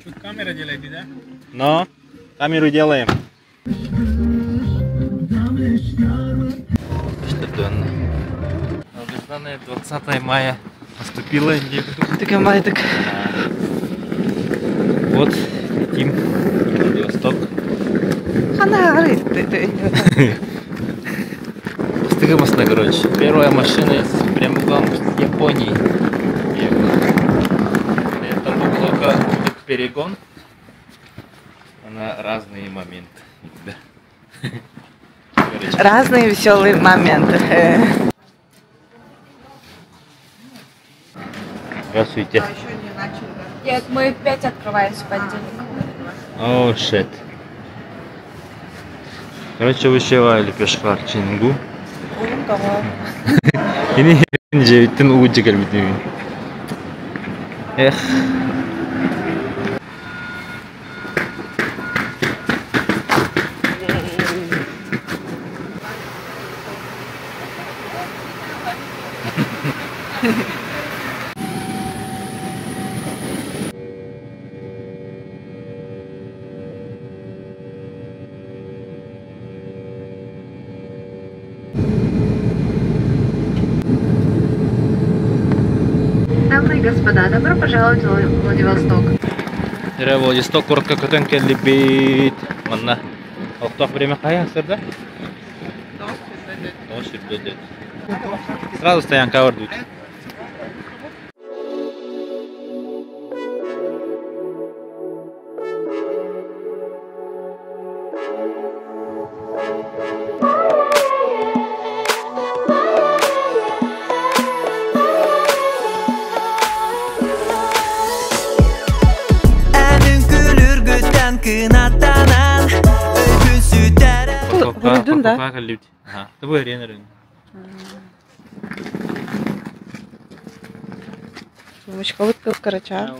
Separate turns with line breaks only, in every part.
Тут камера делаете, да?
Но камеру делаем. Что донно? 20 мая наступило.
Такая май, так.
Вот летим в Владивосток.
Ханары.
Стыгомостно, короче. Первая машина из прямиком с Японии. Это блока будет перегон. На разные моменты. Да. Короче.
Разные веселые моменты.
Здравствуйте.
Нет, мы 5 открываемся в понедельник.
О, шет. Короче, вышивали пешкар чингу. Ini jahitin uji kali ini.
Дамы и господа, добро пожаловать в Владивосток.
Владивосток, коротко котенки любит. Mana? Waktu время kaya, да? Сразу стоян кавер дует.
Вырдың да?
Ага, тобой ренерин.
Сумочка выткал карача.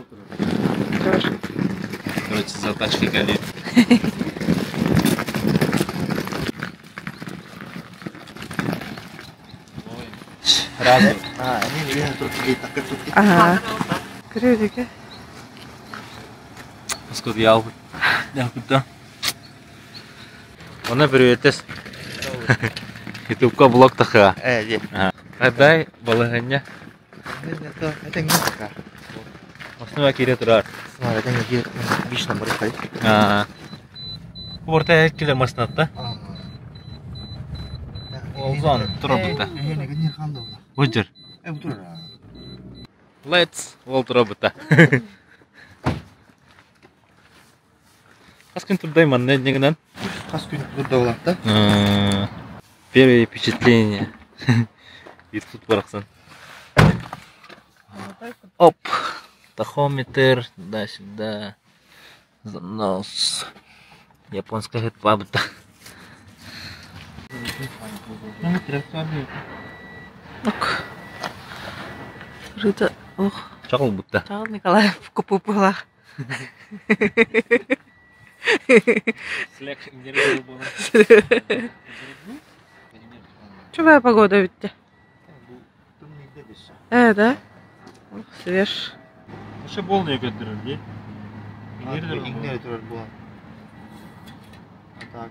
Короче, за тачки галит. Разу.
Ага. Крылья.
Сколько я куда? Она привет. Ютубка блог таха. Адай балаганnya.
Это не такая.
Основа кире турар.
Это не обычно морской.
Орта киле маснатта. Олзан турабыта.
Не хандо.
Ужер.
Бутура.
Let's ол турабыта. Каскин турдай манне негенен.
Каскин турда да?
Первые впечатления. И тут барахсан. Оп. Тахометр. Да-сюда. Занос. Японская хэтпабта.
Ок. Рыта. Ох.
Чакал будта.
Чакал Николаев купу была. Чувая погода ведь. Да? Ох, свеж.
Еще более гадры, не?
Игнер турар была. Так.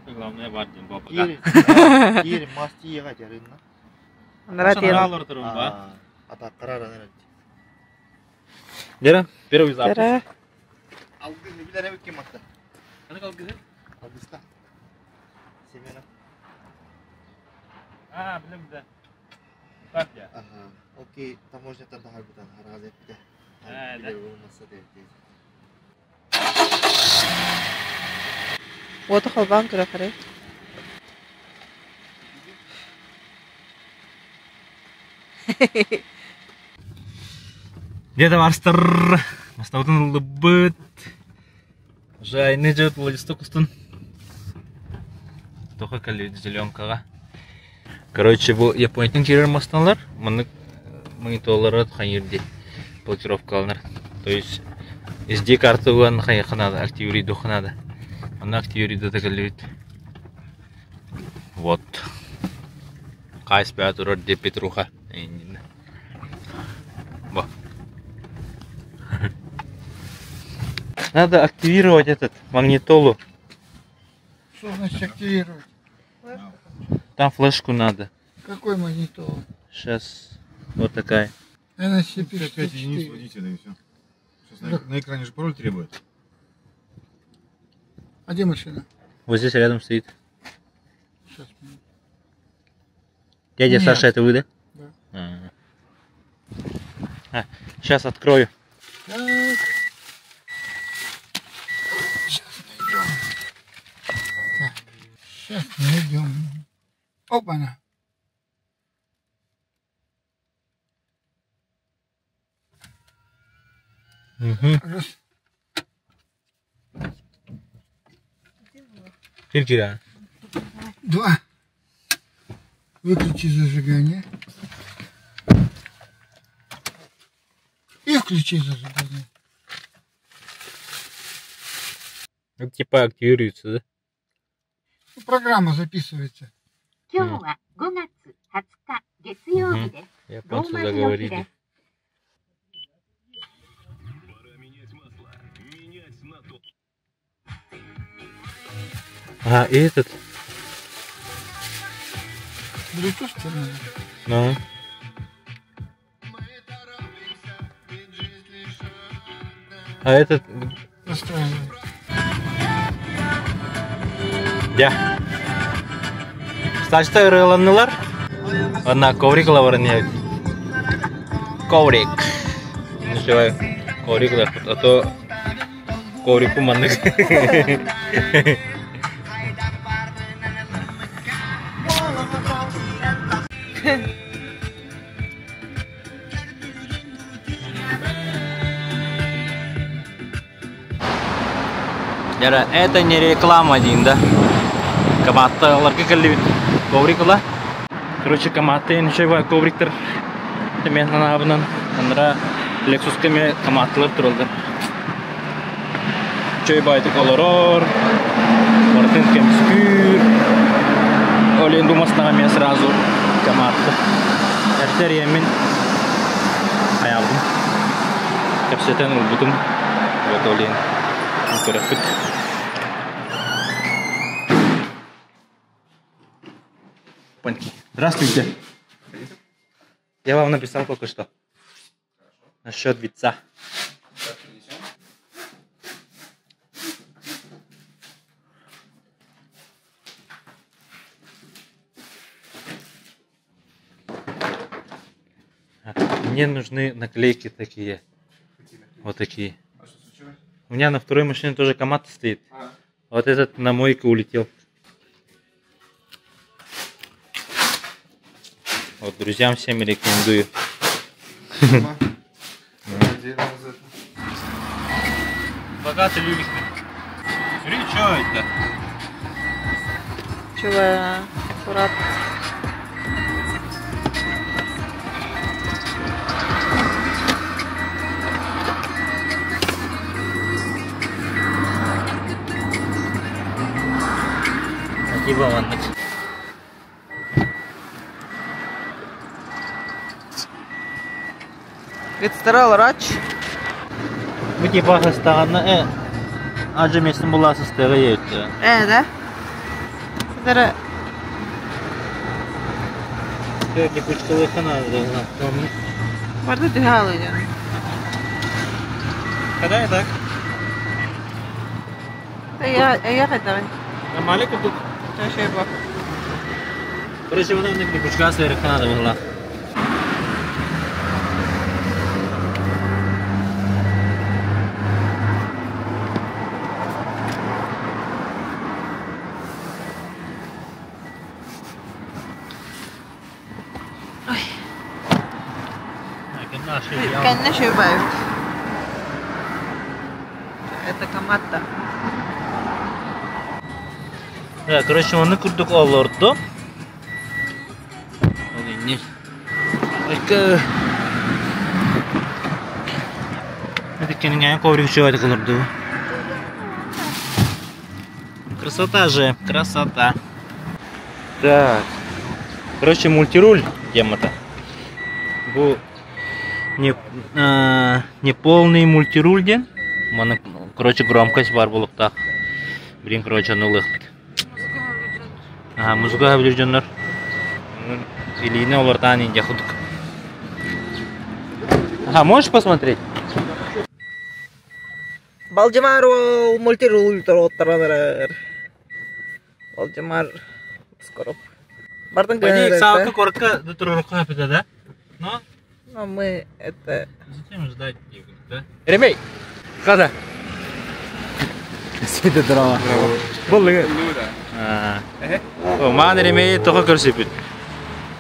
Главное вардин баба.
Ири масти ягать ярынна.
Наратин.
А так карара наратин.
Дера, первый запуск.
Тера.
Алгызы билер кем атты?
Кандай алгызы?
Алгызда. Семена.
Білем да. Так я.
Ага. Окей, таможнядан тахар бутан хаraz etdi.
Да.
Olmasa derdi.
Вот халбан кыракары.
Деда барстыр. Мастаудың лыбыт. Жайны жет Владивосток устун. Тоха кали зеленкаға. Короче, бұл Японияның керер мастанлар. Мұны монитолары қайырде. Платировкалар. То есть, SD карты уан қайықынады. Активириду қынады. Мұны активириду тәкілі. Вот. Қайс бәтурар де Петруха. Ба. Надо активировать этот магнитолу.
Что значит активировать?
Там флешку надо.
Какой монитор?
Сейчас вот такая.
NSCP
5 единиц
64.
вводите, да и все. Сейчас на экране же пароль требует.
А где машина?
Вот здесь рядом стоит.
Сейчас.
Дядя
Нет.
Саша, это вы, да?
Да.
Сейчас открою.
Так. Сейчас найдем. Так. Сейчас найдем. Опа-на.
Угу.
Раз.
Киркира.
Два. Выключи зажигание. И включи зажигание.
Это типа активируется, да?
Ну, программа записывается.
今日は5月20日月曜日です。
Японцы
ローマ字の日
заговорили.
です。
А, и этот.
Bluetooth терминал.
Ну. А этот.
Настраивай.
Я. Saçta ırılanlar. Ona коврикла варняют. Коврик. Называю коврикла, а то коврику маннык. Яра, это не реклама, Дин, да? Каматта ларка калли коврикла. Короче, каматта ничего var ковриктер. Темен анабынан анра Lexus кеме каматтылар туралды. Чөй байды колорор. Мартин кемскюр. Олен думастага мен сразу каматты. Эртер емин аялдым. Кепсетен улбутум. Вот олен. Көрөпүт. Здравствуйте. Я вам написал только что. Насчет вица. Мне нужны наклейки такие. Вот такие. У меня на второй машине тоже Камат стоит. Вот этот на мойку улетел. Вот друзьям всем рекомендую. Богатый люлик. Смотри, что это?
Чего? Аккуратно.
Спасибо вам.
Відстирал рач.
Bu tip hastane acı mesin bulası stege yetti.
Да? Сидара.
Böyle kuşkalı kanalı.
Варда дыхало идет.
Когда это?
Я хотела.
Нормально купил.
Что еще было?
Короче, вот там кучка сверху надо была.
Конечно, убавить. Это Каматта.
Да, короче, onu kurduk olurdu. Ini. Oke. Это кенген коврик чего кылырды. Красота же, красота. Так. Короче, мультируль тема-то. Не полный мультируль ден. Мана короче, громкость бар булуктак. Блин, короче, нулых. Ага, музыка билирженнер. Илине олартан инде худук. Ага, можешь посмотреть?
Балжамар мультирул тороттарадыр. Балжамар скоро. Бартын
Пойди, Савка коротко до турурка опять, да? Но?
Но мы это...
Зачем ждать, да? Ремей! Когда? Сиде дрова. Был ли? О, ман Ремей только көрсепит.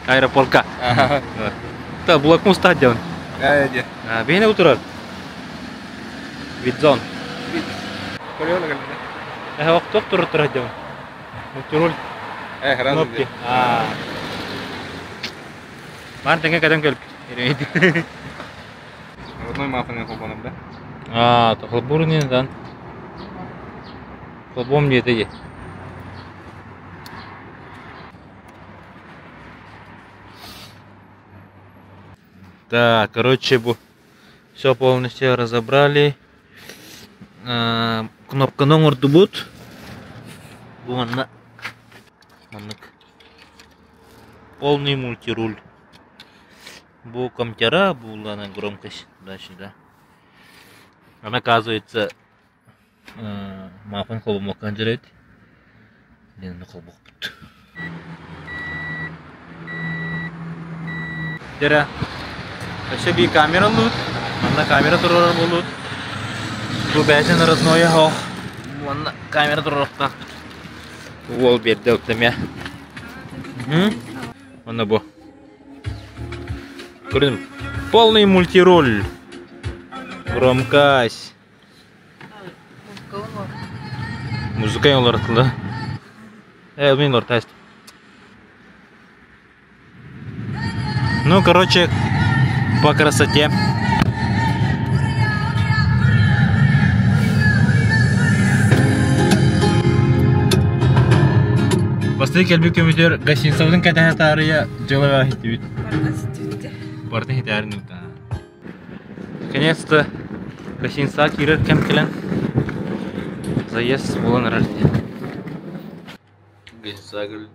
Аэропортка. Та блокму стадион. Бейне утурар. Видзон. Вақтық тұрыр тұрады. Мультироль. Кнопки. Ман теңе кәдем келіп.
Родной мафаның қолбаным, да?
Хылбурнен дан. Хылбом жетеге. Так, короче, все полностью разобрали. Кнопка номер дубут. Вон полный мультируль. Бу камтера, на громкость туда-сюда. Она, оказывается, мафан холбомок канжерет. Ден холбок бут. Тера. Еще би камера лут. Она камера турор булут. Бу бәсен родное хох. Вон камера турор так. Вол берде октамя. Вон бу. Полный мультироль. Громкость. Музыка олар кылды. Мен олар тест. Ну, короче, по красоте. Басты келбек көмітер гостиницаудың кәтәхә тарыя жылыға хитебет. Барды хитәрін. Наконец-то гостиница кирер кем келен. Заезд болан рарте. Гостиница гүл.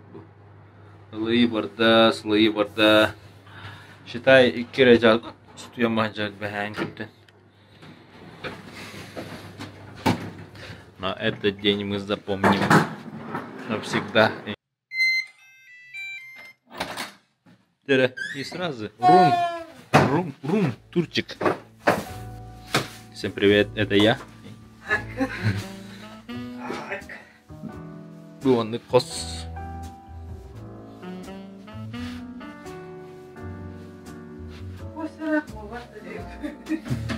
Слые барда. Считай, икки режал. Стуя махджал бәхән көптен. Но этот день мы запомним навсегда. И сразу рум, турчик. Всем привет, это я. Буанный кос.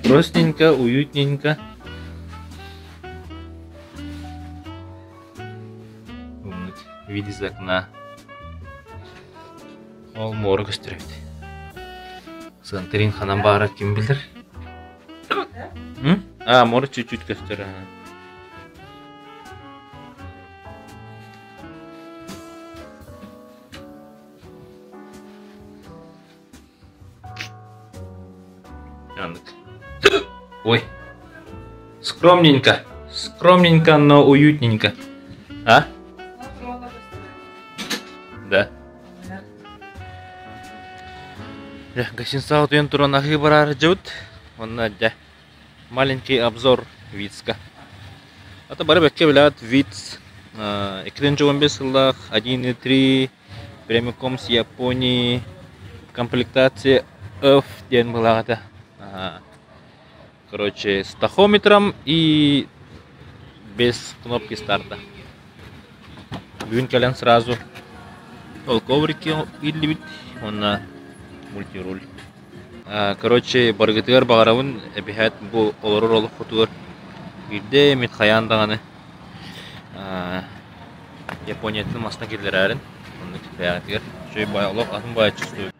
Простенько, уютненько. Вид из окна. Ол морг өстіреді. Сантерин ханам бары кем білдір? Морг чуть-чуть көстір. Ой. Скромненько. Скромненько, но уютненько. А? Да. Гостиница вот вен туран ахи барар жут. Он да. Маленький обзор Витска. Это бары бекке билат Витс. 2015 жылдах 1.3 прямиком с Японии. Комплектация F ден была. Короче, с тахометром и без кнопки старта. Бюн колен сразу. Коврики или он на мультируль. Короче, баргатыгар багаравын эбихат бу олорор олох фотугар. Ирде мит хаян даганы. Япониятын масына келдерәрен. Онды баягатыгар. Шөй бая олох атын бая чувствую.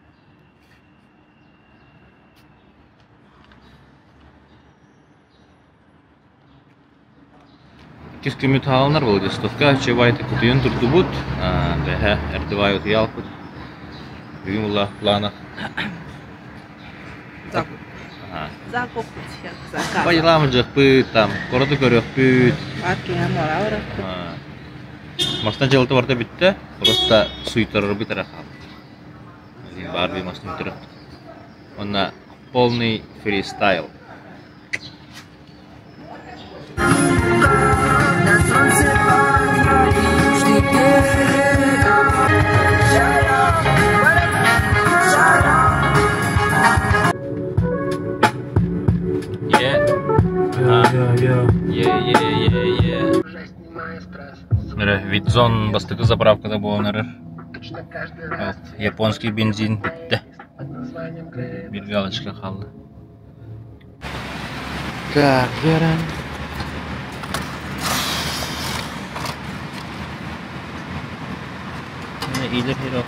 Кискемет халнар бол дистовка чебайты кутуен турдубут. Бэхэ эрдивай утуялпут. Бүгін бұлла планах.
Так. Закупить сейчас заказ.
Пойдем же пыт там, города горох пыт.
Акия мораура.
Мастан жылты барда битте, просто суйторор битарахам. Один барби мастан тыры. Он полный фристайл. Видзон бастыкы заправкада болоныр. Японский бензин битті. Bir галочка қалды. Так, верен. İyidir hero.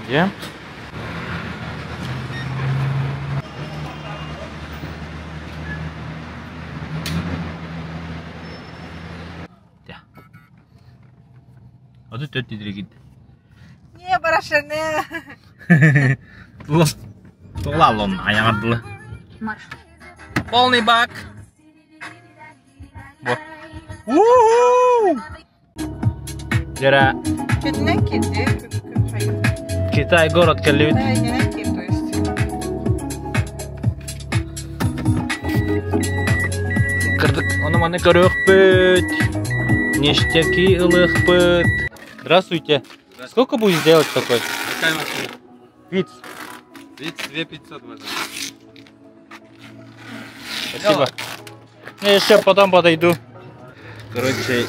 Где? Adı tört tidire gitti.
Не, барашане.
Толалон, аяңардылы. Полный бак. Вот. Жара.
Кетіне кетті.
Китай город келет.
Да, не найти, то есть.
Кырдык, оны маны көрөк пөт. Ништяки ылых пөт. Здравствуйте. Сколько будет сделать такой?
Какая машина?
Виц.
Вид 2500 можно.
Спасибо. Я еще потом подойду. Короче,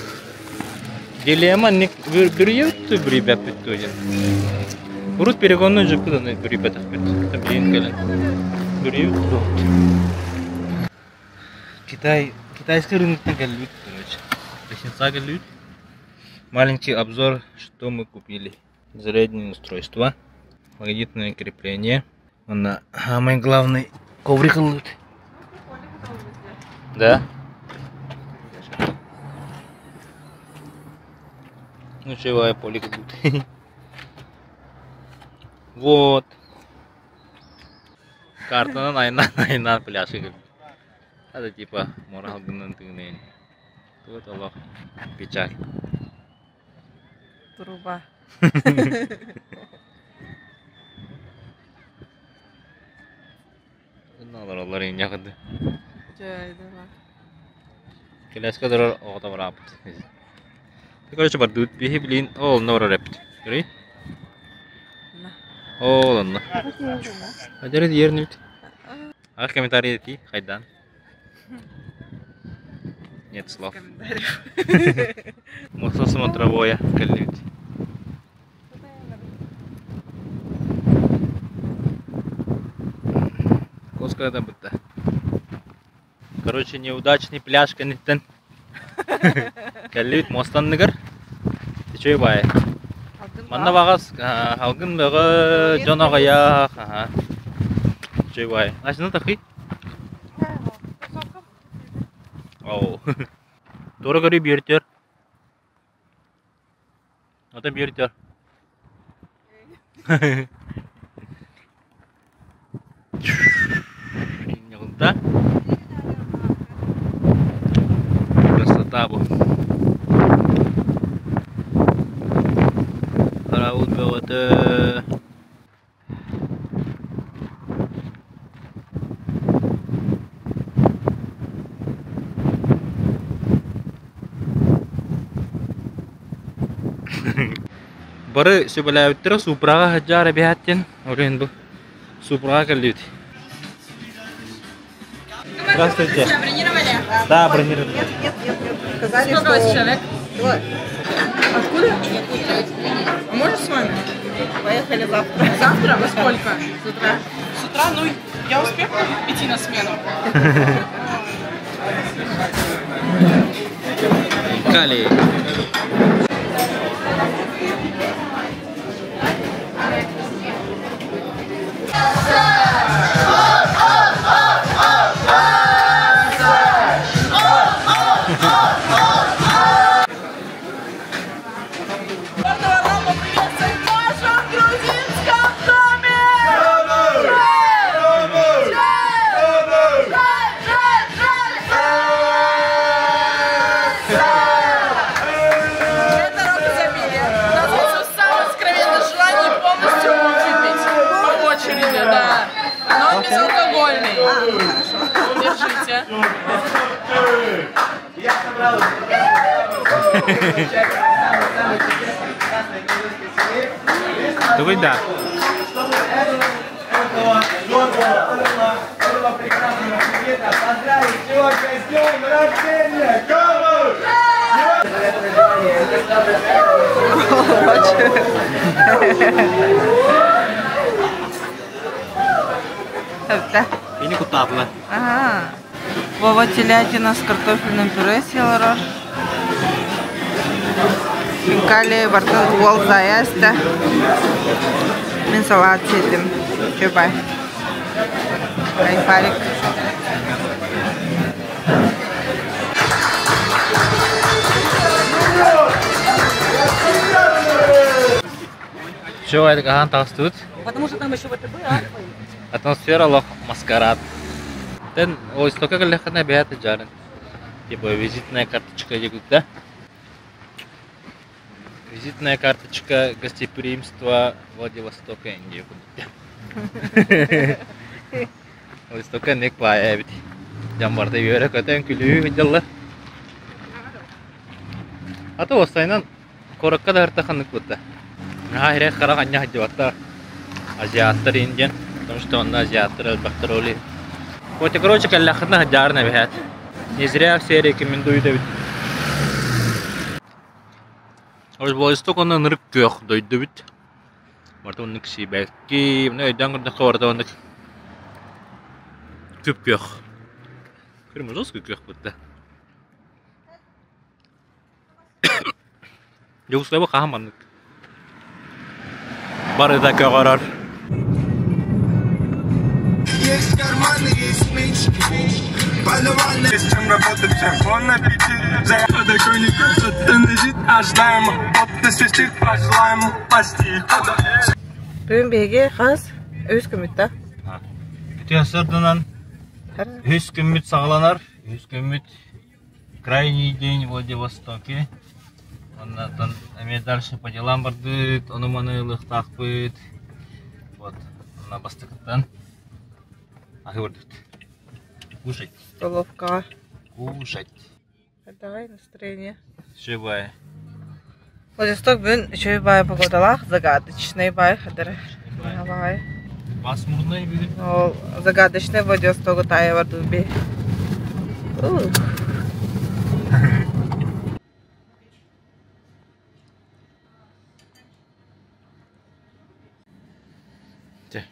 дилемма не берет ребят тоже. Урут перегонный же куда на ребятах это блин гален. Берет. Китайский рынок галют, короче. Лестница галют. Маленький обзор, что мы купили. Зарядное устройство, магнитное крепление. Самый главный коврик галут. Да? Ну чего я полик галут. Вот. Карта на пляже. Это типа морал гнантыгный. Тут Аллах печаль.
Труба.
Надо олар инягады.
Жайдыла.
Келеске дорор оғда барапыт. Короче бар дут бихи билин ол нора репт. Görey? Ол онна. Хадер yerini бит. Ах комментарий эти хайдан. Нет слов. Моцо смотровое калит. Коска да будто. Короче, неудачный пляж каниттен. Калит мостан нигер. Ты чё бай? Манна багас алгын бага жонага я. Чё бай? Ашны тахи? Оу. Дора гори бертер. Ата бертер. Да? Красота бу. Раут бевата. Бары сөбіләуіттірі супраға хаджары бәттен. Орен бұл супраға кәлдеуді. Здравствуйте.
Бронировали?
Да, бронировали.
Нет. Сказали, сколько у вас человек? Двое. Откуда? А можно с вами? Поехали завтра.
Завтра? Во сколько? С утра? С утра? Ну, я успею идти на смену.
Кали.
Держите.
Давай, да. Ini kutapla.
Ага. Вова телятина с картофельным пюре съела. Шинкали бартын уол заяста. Мен салат седим. Чөбай. Кайфарик.
Что это кахан тастут?
Потому что там еще ВТБ,
Атмосфера лох маскарад. Тен ой столько легкая бегает жарен. Типа визитная карточка егут, да? Визитная карточка гостеприимства Владивостока Индии. Владивостока не квая ведь. Jambarda yöre köten külüğü hıcalı. Ata ostaynan korakka da harta kanık butta. Hayre kara kanya hacı batta. Азиаттар индиан, потому что он азиаттар албахтароли. Вот и короче, каллахна хаджарна бихат. Не зря все рекомендуют. Ось Владивосток он нырк кёх дойду бит. Марта он никси бәлки, мына өйдән гырда каварда он күп кёх. Көрмөз ос кёх бутта. Югуслава кахаманнык. Бары да кёгарар.
Есть карманы, есть нычки. Есть чем работать, чем на пяти. Захода коника, что-то лежит, ожидаемо. Вот-то свистит, пожелаемо, пасти.
Бүгін беге қаз өз көмітті.
Күте сырдынан өз көміт сағыланар. Өз көміт крайний день в Владивостоке. Оннан эме дальше по делам бардыт, оны маны лыхтак быт. Вот, на бастыкыттан. Ахы бардыт. Кушать.
Столовка.
Кушать.
Давай настроение.
Шибай.
Владивосток бүгін шөйбай погодалақ, загадочный бай қадыр. Бай.
Пасмурный бүгін.
Ол загадочный Владивостогы тайы барды бе.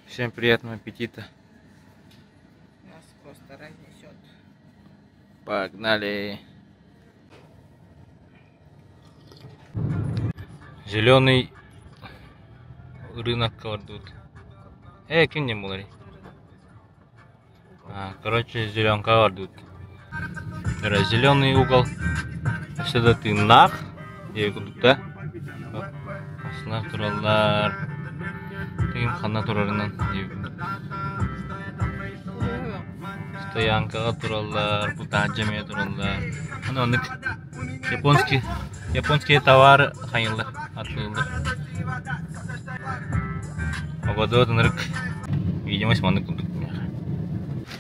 Всем приятного аппетита.
Нас просто разнесет.
Погнали. Зеленый рынок кавардут. Кем не было? Короче, зеленка кавардут. Зеленый угол. Сюда ты нах. Я кудут, да? Аслар тураллар. Тыгым хана турарынан. Стоянкага тураллар, бутаджаме тураллар. Аны онык японский товар хайылдар, атылдар. Погода нырык. Видимость маны кудук.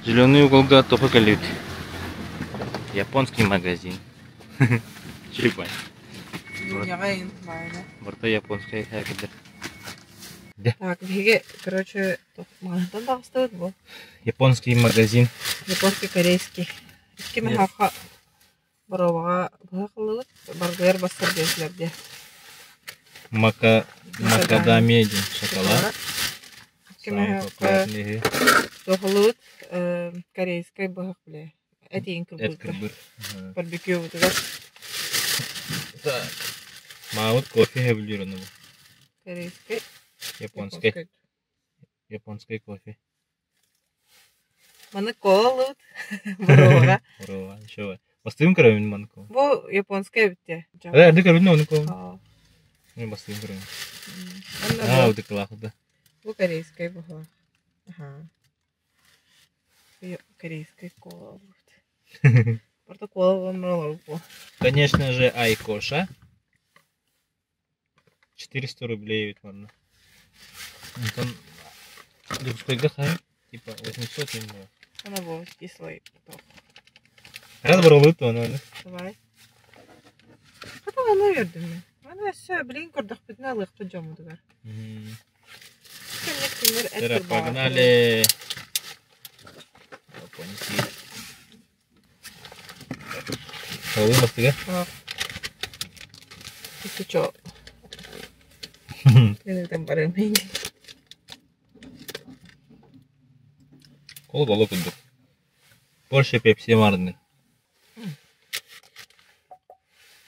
Зеленый уголга топы калют. Японский магазин. Чипай. Борта японская хакидер.
Так, беги, короче, магазин да стоит был.
Японский магазин.
Японский, корейский. Кем хаха боровага бахлык, баргер бастыр дезлерде.
Макадамия шоколад.
Кем хаха бахлык, корейский бахле. Это инкрубыр. Барбекю вот это.
Так. Маут кофе хевлированный.
Корейский.
Японский кофе.
Маны кола лут. Борова.
Борова. Еще. Бастым кровин манко.
Бу японская бите.
Да кровин манко. Не бастым кровин. Вот это классно, да.
Бу корейская была. Ага. Корейская кола лут. Порта кола вам роллу.
Конечно же, Айкоша. 400 рублей ведь ладно. Там сколько хай? Типа 800 не было.
Она была кислой.
Раз боролуд оны.
Давай. Потом она вердим мне. Она все, блин, кордах пятнал их пойдем удовар.
Тера, погнали. Понесли. Олы бастыга?
Ты чё? Ты там барымень.
Кол болу күндік. Порше пепси мардын.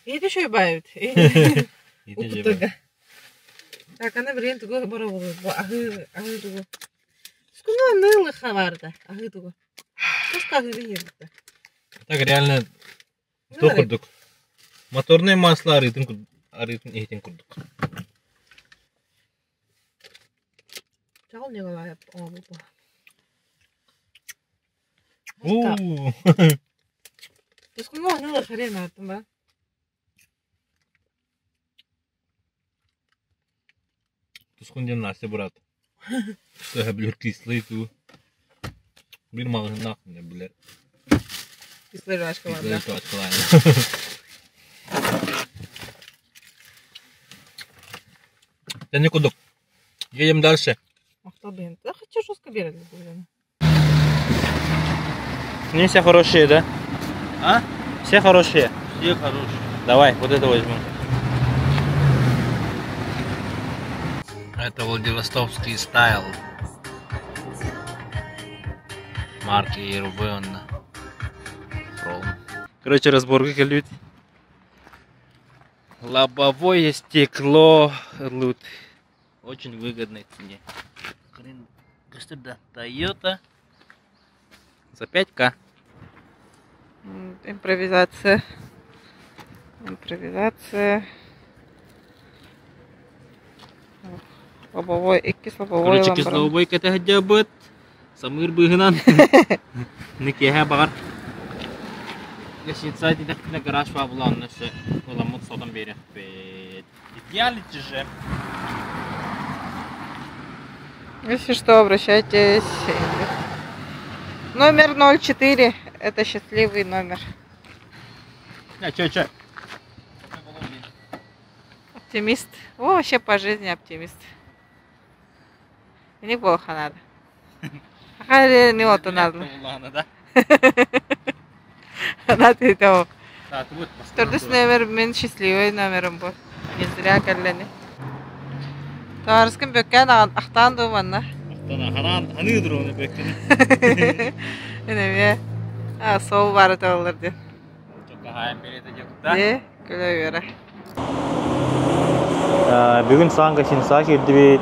Еті шөй байыт.
Еті жебай.
Так, она блин туго бара болу. Ағы туго. Скуна нылы хаварда. Ағы туго. Тоска ағы ебді.
Так реально тоқырдық. Моторный масло арытын ехтен күрдік.
Чағыл не қалай оңа бұл. Скуна нылы харен аттым ба?
Тускунден Настя брат. Что я блюр кислый ту. Bir mağın nakın bilir.
Кислый жвачка var da.
Kислый жвачка var. Sen ne kuduk? Едем дальше.
Ах, блин, да хочу жестко берег, блин.
Не все хорошие, да?
А?
Все хорошие.
Все хорошие.
Давай, вот это возьмем. Это Владивостокский стайл. Марки Ерубен. Короче, разборка келют. Лобовое стекло лут. Очень выгодной цене. Хрен, что да, Toyota. За 5К.
Импровизация. Лобовой, икис лобовой
Короче, кисловой ката хаджабыт. Самыр быгынан. Никеха бар. Если сайт идет на гараж фабулан, наше уламут сотом берег. Идеально же.
Если что, обращайтесь. Номер 04. Это счастливый номер.
Чё?
Оптимист. О, вообще по жизни оптимист. И не плохо надо. А не вот надо.
Да?
Надо и того.
Да, ты вот.
Тордус номер мен счастливый номером был. Не зря каллени. Тарским бөккен ақтан думанна.
Ақтан ханыдыр оны бөккен.
Неме? Сол бары тоғылырды.
Çok hayal berеді жоқ та.
Күлі өре.
Бүгін саған кашинса келді бейт.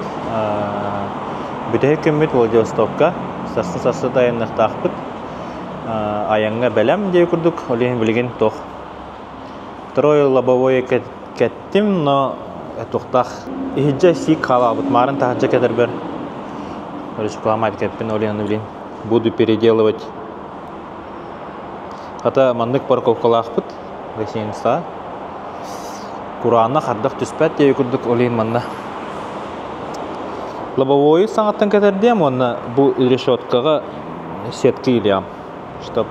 Бүтәй көммет Владивостокка. Сасы дайындық тақпыт. Аяңға бәлем дей күрдік. Олейін білген тоқ. Второе лобовое кәттім, но тоқтақ. Ихиджа сик қалабыт. Марын тақыджа кәдір бір. Короче, каламайды кәппен олейін білген. Буду переделывать. Хата мандык парковкалақпыт. Гашинса. Куранна қардық түспәт дей күрдік олейін манда. Лобовой саңаттан кәдірдем, оны бұл решеткаға сеткі илям. Чтоб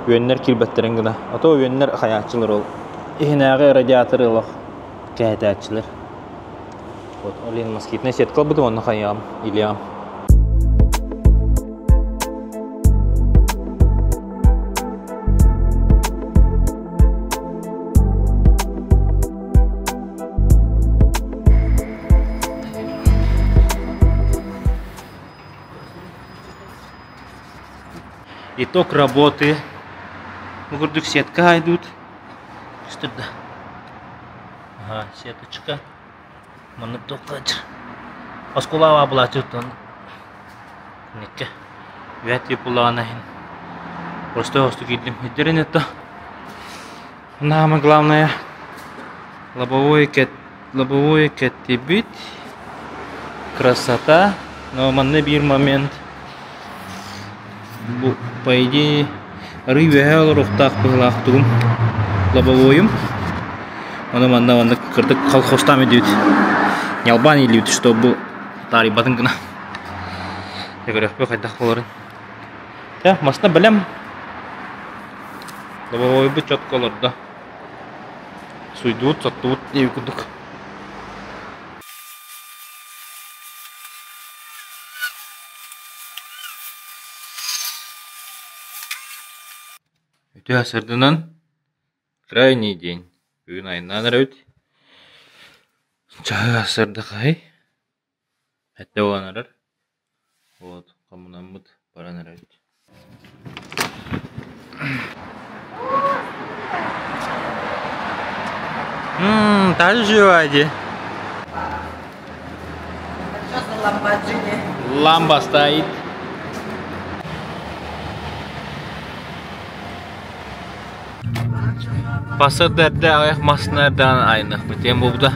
өйінлер келбеттерін гіна. Ото өйінлер қаятчылыр ол. Ихинағы радиаторы олық кәйтәтчілер. Вот, олейін москитіне сеткі бұды, оны қаям, илям. Итог работы. Мы говорим, сетка идут. Что это? Ага, сеточка. Маны токач. Осколава была тут-то. Нике. Вятли пуланахин. Просто остугидлим. Идерин это. Самое главное. Лобовой кеттибит. Красота. Но маны бир момент. По идее, рыбе рухтах пылахтугум лобовоем. Манда кырдык колхозтам идет. Нялбан илют, чтобы тари батынгына. Я говорю, похай тахлорын. Сейчас, масна білем. Лобовой бы четко оларды. Суйдуут, соттуут, дейі күдік. Өте асырдынан крайний день. Бүгін айынан рәуд. Чағы асырды қай. Әтті оған арар. Вот, қамынан мұд баран рәуд. Даже живади.
Что за ламборджини?
Ламба стоит. Пассажирде аяқ масынардан айнық бітен болды.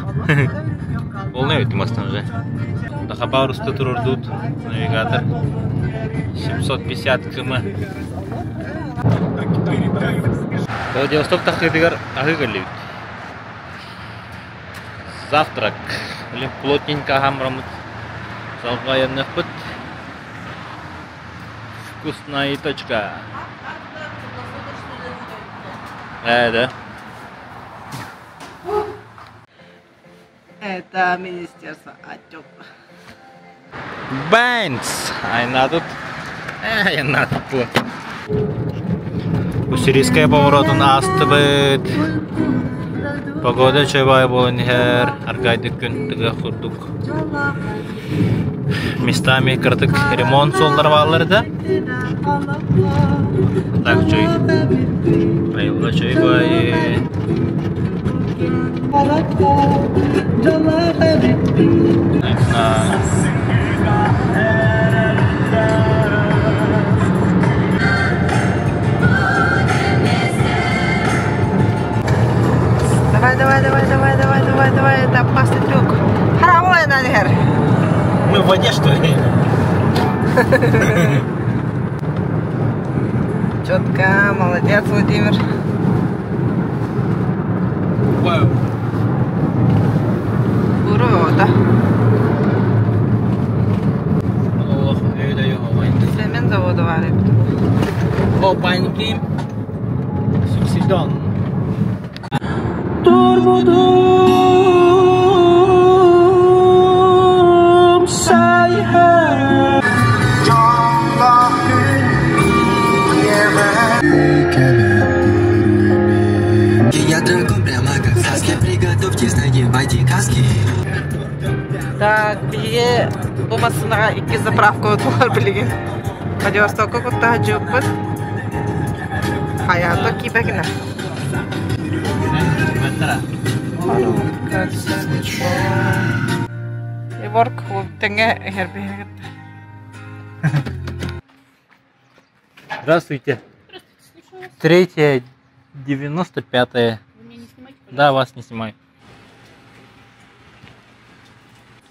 Ол не өтті мастан же? Дахабар үсті тұрырдуд. Навигатор. 750 км. Владивосток тақидығар ағы кәлі өтті. Завтрак. Плотненько хамрамыт. Залға янық бұт. Вкусная точка. Да.
Это министерство отёк.
Бэнс! Айна тут. Айна тут. Уссурийская поворотын астыбыт. Погода чебай болын хер. Аркайдык күн тыға құрдық. Местами кырдык ремонт солдар балыр да. Так, чой. Байылға чой бай.
Давай, это опасный трюк. Хоровое, наверное.
Мы в воде, что ли?
Четко, молодец, Владимир.
Вау.
Круто.
Ох, öyle yok.
Цемент завода варит.
Опаньки. Субсидон.
Приготовьтесь, надевайте каски.
Так, бие бумасына 2 заправка отвар билген. Владивостокка кутта жоппут. Хаято кибегина. Ворк тенге хербегет.
Здравствуйте. 3-е, 95-е. Да, вас не снимаю.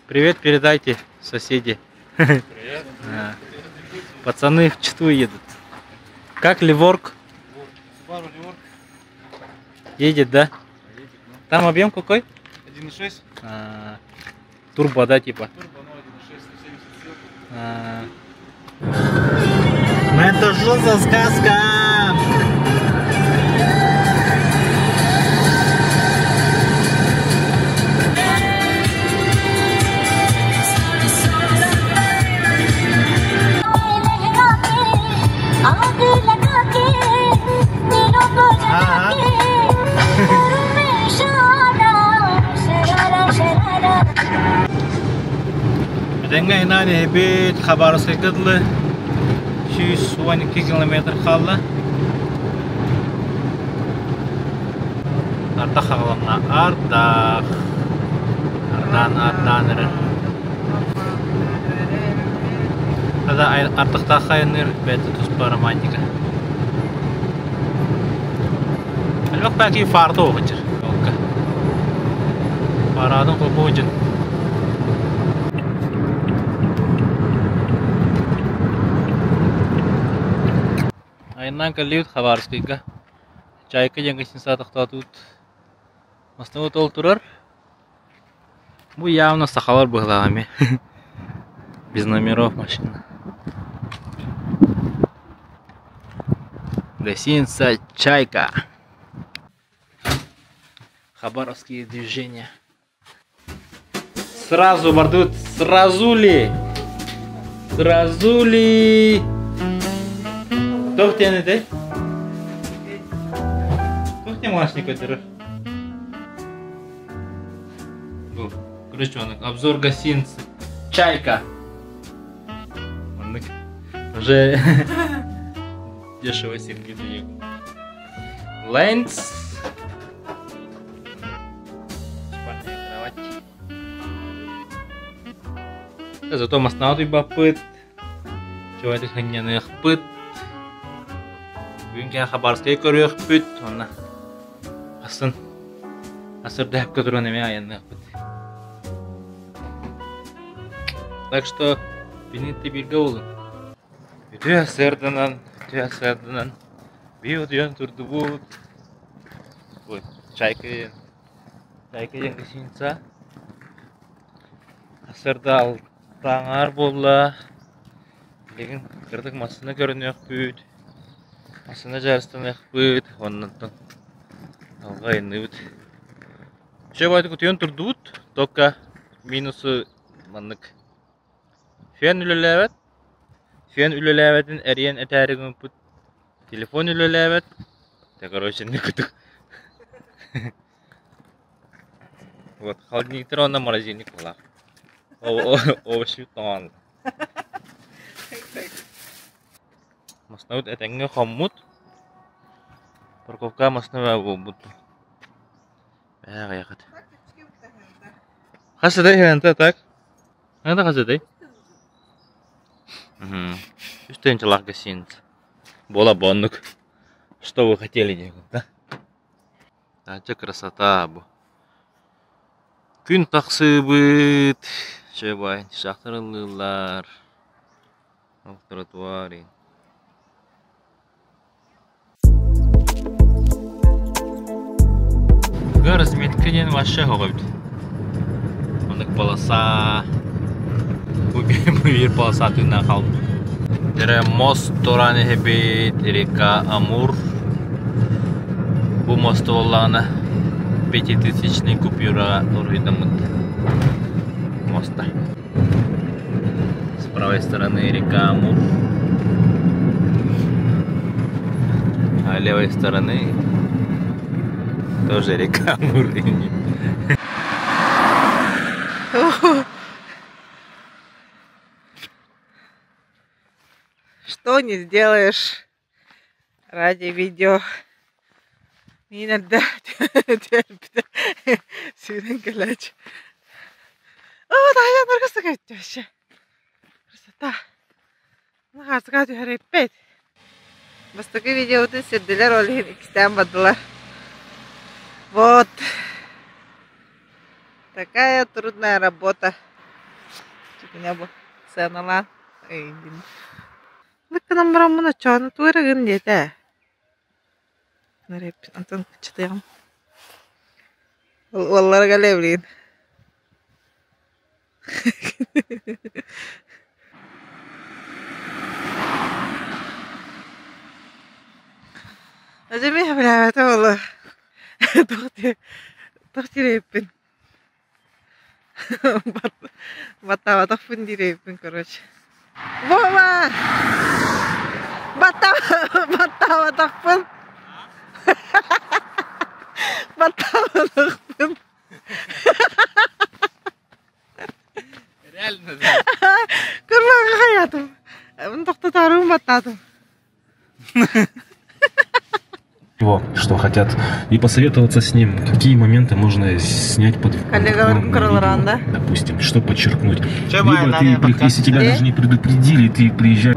Привет передайте, соседи.
Привет.
Пацаны в Читу едут. Как Ливорг?
Subaru Ливорг.
Едет, да?
Едет, ну.
Там объем какой?
1.6.
Турбо, да, типа?
Турбо, ну 1.6, 70 сил.
Ну это что за сказка? Denga inani bit Xabarovskka gidli 112 kilometr qaldi. Arda xalqna arda. Ardan. Ada артықта хайнер беті тұспа романтика. Әлбәқ бәкі фарды оғы жүр. Парадың құлбы өжін. Айнан кәлеуд Хабаровскайға. Чайка еңгісін сатықта тұт. Масынығы тол тұрар. Бұл явно сақалар бұғылағаме. Без номеров машина. Гостиница «Чайка». Хабаровские движения. Сразу бордут, сразу ли? Сразу ли? Кто тянет, да? Кто тебе машник вытерешь? Короче, обзор гостиницы «Чайка». Уже дешево сергели. Лэнс. Зато маснауты бапыт. Чего это ханьяных пыт. Бүгінгі Хабаровская көрек пыт. Онна асын асырда әп көтірін әме аяных пыт. Так что бенетті білгі олын. Үті асырдынан бей өтіен тұрды бұд. Чайка гостиница. Асырда ал таңар болла. Леген кірдік масына көрінек бүд. Масына жарыстан әқ бүд. Оннан алға ені бүд. Ще байды күтіен тұрды бұд. Тоққа минусы маннық. Фен үліләвәт. Фен үліләвәтін әрен әтәрігін бүд. Телефон үліләвәт. Короче, не күтік. Вот, холодильниктер онна морозильник болақ. Овощи тоған. Маснауыт әтәңге қаммут. Парковка маснауа бұд. Бәғай қат. Қасыдай хәнті так? Қаңда қасыдай? Үстенчілақ гостиница. Бола боннук. Что вы хотели, дегу, да? Ача красота бу. Күн тақсы бұд. Шебай, шақтырылылар. Тротуари. Разметкіден ваще ғойды. Ондық полоса. Бұйыр полоса түнна қалды. Тірі мост тураны хебет река Амур. Бұл мосты олағына 5000 купюра ұрғыдымыд. Моста. С правой стороны река Амур. А левой стороны тоже река Амур.
Что не сделаешь ради видео. Не надо сюда галач. О, да, я только сказать вообще. Красота. Ну, сказать, я опять. Бас такое видео ты сидели роли, кстати, бадла. Вот. Такая трудная работа. Чуть не было. Сенала. Лык нам брамына чаны туырыгын дете. Нареп, Антон кычытыгым. Олларга левлин. Ажеми хабля это олла. Тохти репин. Баттава тохпын дирепин, короче. Вова! Баттава тохпын. Баттава тохпын.
Реально, да?
Курбанга хаятым. Тохтатарым баттатым.
Что хотят, и посоветоваться с ним, какие моменты можно снять под видео, допустим, что подчеркнуть. Либо ты, если тебя даже не предупредили, ты приезжаешь.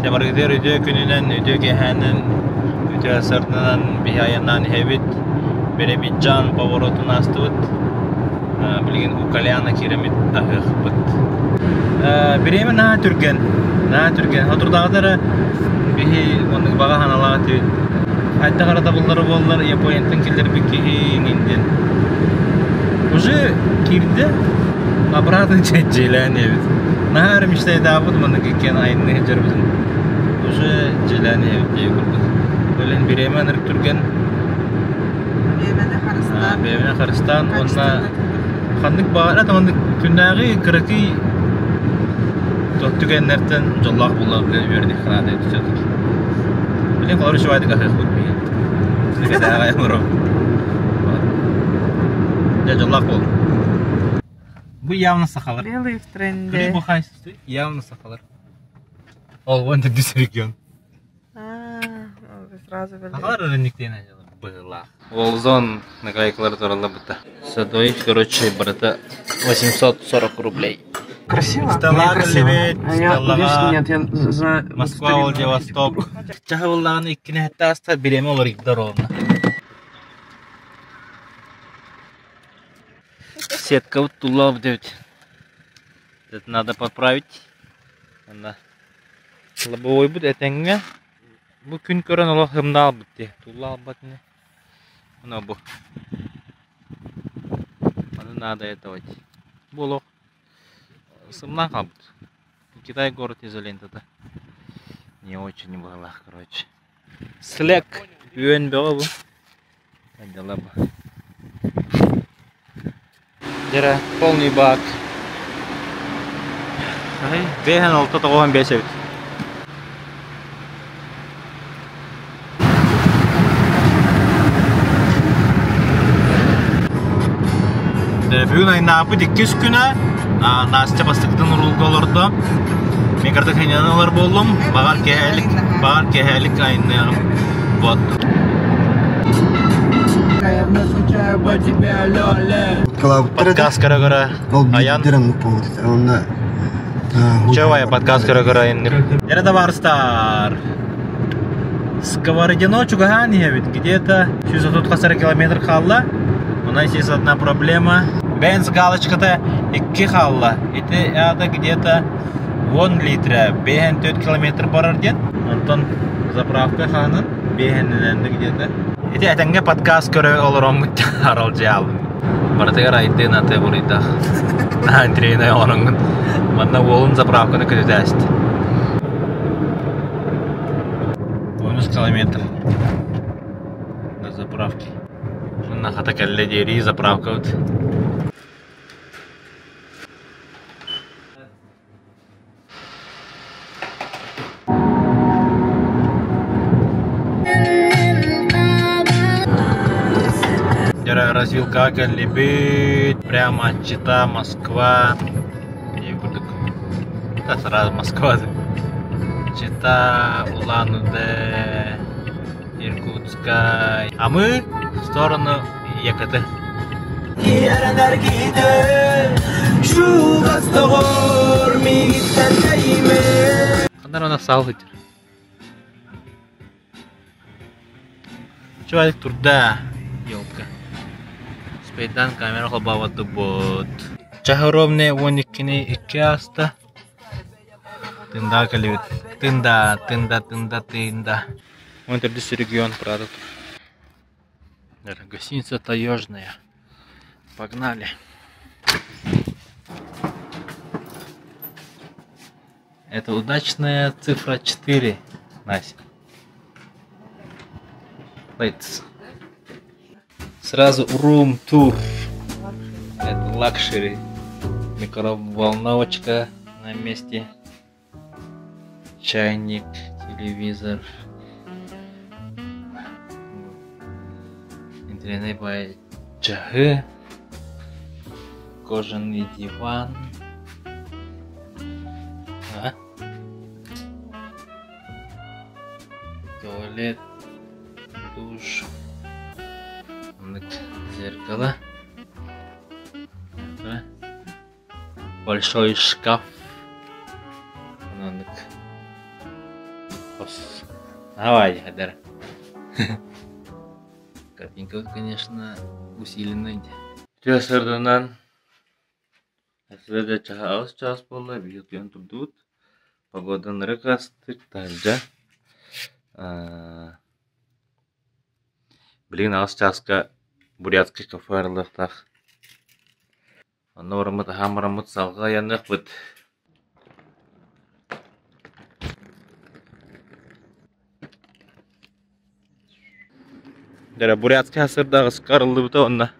Hatta karada bunları bollar Japonya'nın tankileri bikin indin. Уже kirdi. Обратно Желание. Нахар мечтай да буд мана кен айны жербин. Уже Желание диye kurdu. Өлен биремен ырктүрген. Биремен Харыстан. Онна хандык бағара тамандык күннәғи кырыки тоттүгеннерден жоллақ болар берді ханады түсет. Білен қалар үші байды қақиқ бұтмейін. Сізге дәғай мұру. Жоллақ бол. Бұл явно сақалар.
Белый в тренде.
Күлі бұқайсыз, явно сақалар. Ол вон тік дүс регион.
Сразу білді.
Сақалар өріндіктен әжелі бұғылақ. Ол зон наклейкалар туралы бұта. Стоит, короче, брата 840 рублей.
Красиво?
Стеллага лебед, стеллага
Нет, я за...
Москва, Владивосток. Чаға болағын еккіне әтті аста береме олар икдар олына. Сетка вот тулав девять. Это надо подправить. Она лобовой будет этенге. Бу күн көрөн олар хымдал бітті. Тулав батыны. Она бу. Надо это вот. Булок. Сымнан қалбыт. Китай город изолента-то. Не очень было, короче. Слек. Үйен беға бұл. Дела бы. Дера, полный бак. Бейген олты тоғын бесевит. Бүгін айында апы 200 күні Настя бастықтың ұрылғы олырды. Мен қарды қайнаналар болдым. Бағар кехәлік айындағым. Вот. Подкаст кара-кара. Аян. Чавай, подкаст кара-кара айыныр. Ярада барыстар. Сковородино чугаган ебит. Где-то 640 километр қалла. У нас есть одна проблема. Бенз галочка-то 2 қалла. Это где-то 10 литра. Бейген 4 километр барар ден. Антон заправка ханын. Бейгеннен где-то. Это әтенге подкаст көрі олыром мұтты арал жиалым. Бартығар айтты наты болыйдақ. Антрейна оңын. Манна олын заправканы көтеті әсті. 10 километр до заправки. На хата кәлі дери заправка өт. Развилка кәлі бит. Прямо от Чита, Москва. Это сразу Москва. Чита, Улан-Удэ, Иркутска. А мы в сторону Екаты. Қандар она сал хытер. Чувак турда, елка. Спейдан камера хлопаваты бот. Чахаровне 12-не 2 аста. Тында калибит. Тында. Вон это здесь регион продукт. Гостиница Таежная. Погнали. Это удачная цифра 4, Настя. Let's. Сразу room tour. Это лакшери. Микроволновочка на месте. Чайник, телевизор. Интерьерный бай чахы. Кожаный диван. Туалет, душ, зеркало, большой шкаф, давай, Хадар. Картинка, вот, конечно, усиленная. Сейчас ордонан. Следуя час пола, бьют турдут. Погода нарыкастык, дождя. Блин, алыс часка бурятский кафе аралықтақ. Оны хамырамыт салға янық бұд. Дара бурятский хасырдагы скарылды бута онна.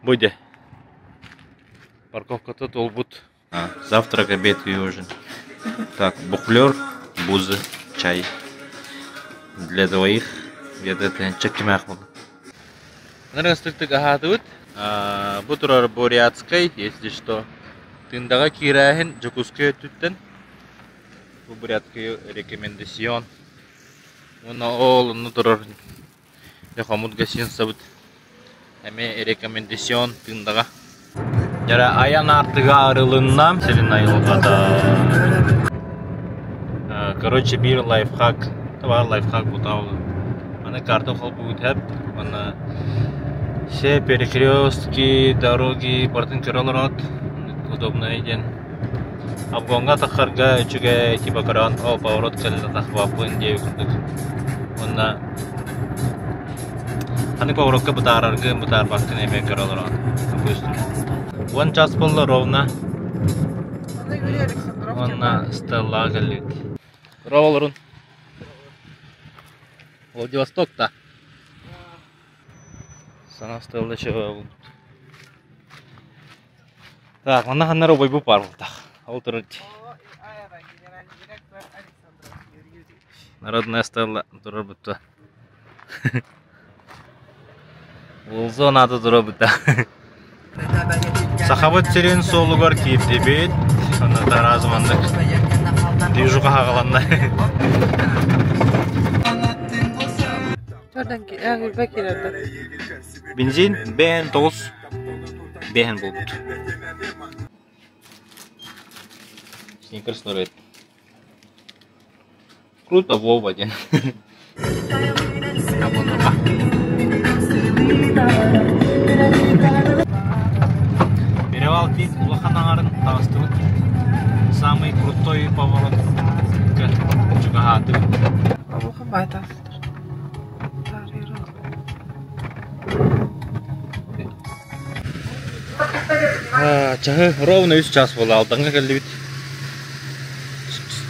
Бойде. Парковка-то толбут. Завтрак, обед и ужин. Так, буклер, бузы, чай. Для двоих. Где-то чеки махмуд. Нарастыктык ахатывыт. Бутурар бурятской, если что. Тындага кирахин, джакуская туттен. Бурятский рекомендацион. Уна ол нутурар. Я хамут гасин сабыт. Эме рекомендацион тындага. Жара аян артыга арылыннам селин айылгада. Короче, бир лайфхак. Бар лайфхак бутау. Аны карта хол будет хэп. Аны все перекрестки, дороги, бартын кыраларат. Удобно иден. Абгонга тахарга чуга типа каран о поворот калда тахвапын деп курдук. Аны аны поворотка бутарарга бутар бакын эме кыраларат. Вон час было ровно. Аны стелла галит. Роволрун. Владивосток-то. Sana stelde чего. Так, мана ханна робой бу пар болтак. Олтырыт. Народная стела турар бутта. Улзо надо турар бутта. Сахабат терен солугар кип дебет. Ана таразмандык. Дижуга хагаланда. Бензин бен тоз бен болот. Сникерс норет. Круто Вова ден. Перевал Пик Лоханарын Тавстывык. Самый крутой поворот к Чугахату. Чахы ровно 100 час было, алдыңа келді бит.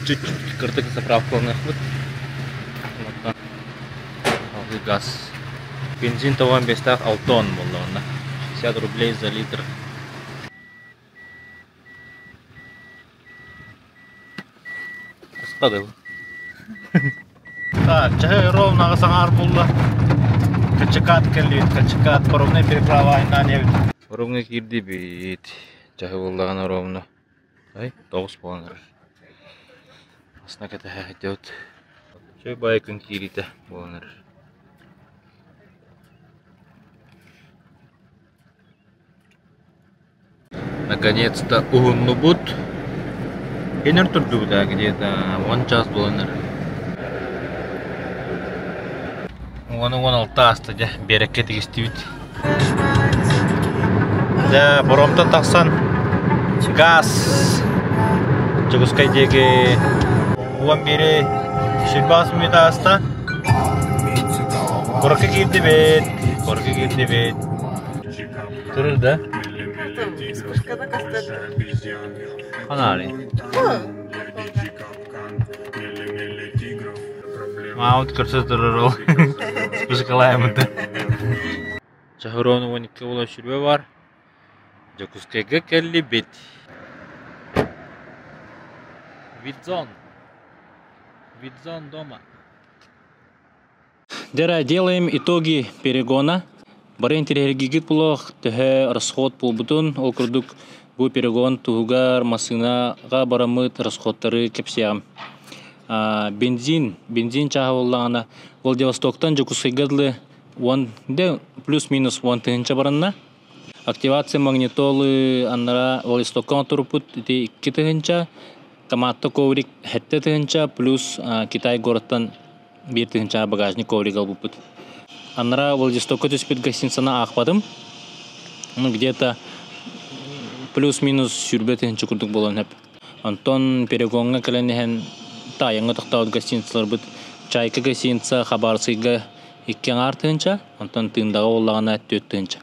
Чуть-чуть кырдык заправкалны вот. Алды газ. Бензин таван бестах 6 тонн болды онда. 60 рублей за литр. Қысқады. Так, чахы ровно саңар болды. Качакат келді бит, качакат паромный переправа айнан ебит. Ровно кирди бит. Чахы болдағана ровно. Ай, 9 болғаныр. Асына кәті әйтеуд. Чөй байкын кириті болғаныр. Наконец-то угунну бут. Енер тұрды да, где-то 1 час болғаныр. Оны 16 астыда берекет егістебіт. Да, боромта тақсан газ Чагускайдегі уан бері шүрбас мүмета аста Корқы кирді бет Тұрыр да? Қанары? Маут көрсі тұрыр ол Спышқалаймынды Чахыроны 12 ола шүрбе бар Джакускайга келли бет. Видзон дома. Дера, делаем итоги перегона. Барен терегигит плох, тэхэ расход полбутун, окурдук бу перегон тугар масынага барамыт расходтары кепсиям. Бензин чахаваллана Владивостоктан Джакускайгадлы плюс-минус 1 тыгынча баранна. Активация магнитолы аннара Владивостоктан турпут 2 тыгынча. Каматта коврик 7 тыгынча плюс Китай городтан 1 тыгынча багажник коврик албупут. Аннара Владивостокка түспет гостиницана ақпадым. Где-то плюс-минус сүрбе тыгынча курдук болон хеп. Антон перегонга келенехен тайыңга тактаут гостиницалар бут. Чайка гостиница Хабарскайга 2 артынча, Антон тындага оллагана 4 тыгынча.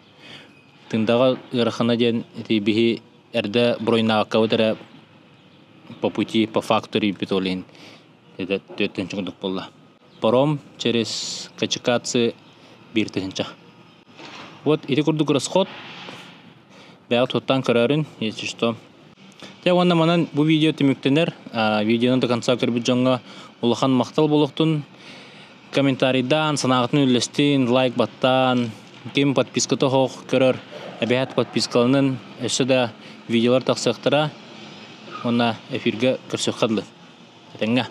Тындага ырахана ден бихи эрде бройнаакка өтөрө по пути, по фактори битолин. Это 4 тыгынча курдук болла. Паром через Качакацы bir tığınca. Вот, ити курдук расход. Бәғыт тоттан көрәрін, есі что. Те онда манан бу видео тиміктенер, видеоны да конца көрбіт жоңға улахан мақтал болуқтын. Комментарийдан, санағытын үлестін, лайк баттан, кем подписка тоғық көрір, әбәйт подпискалының өсі да видеолар тақсықтыра, онна эфирге көрсөк қадылы. Әтенге.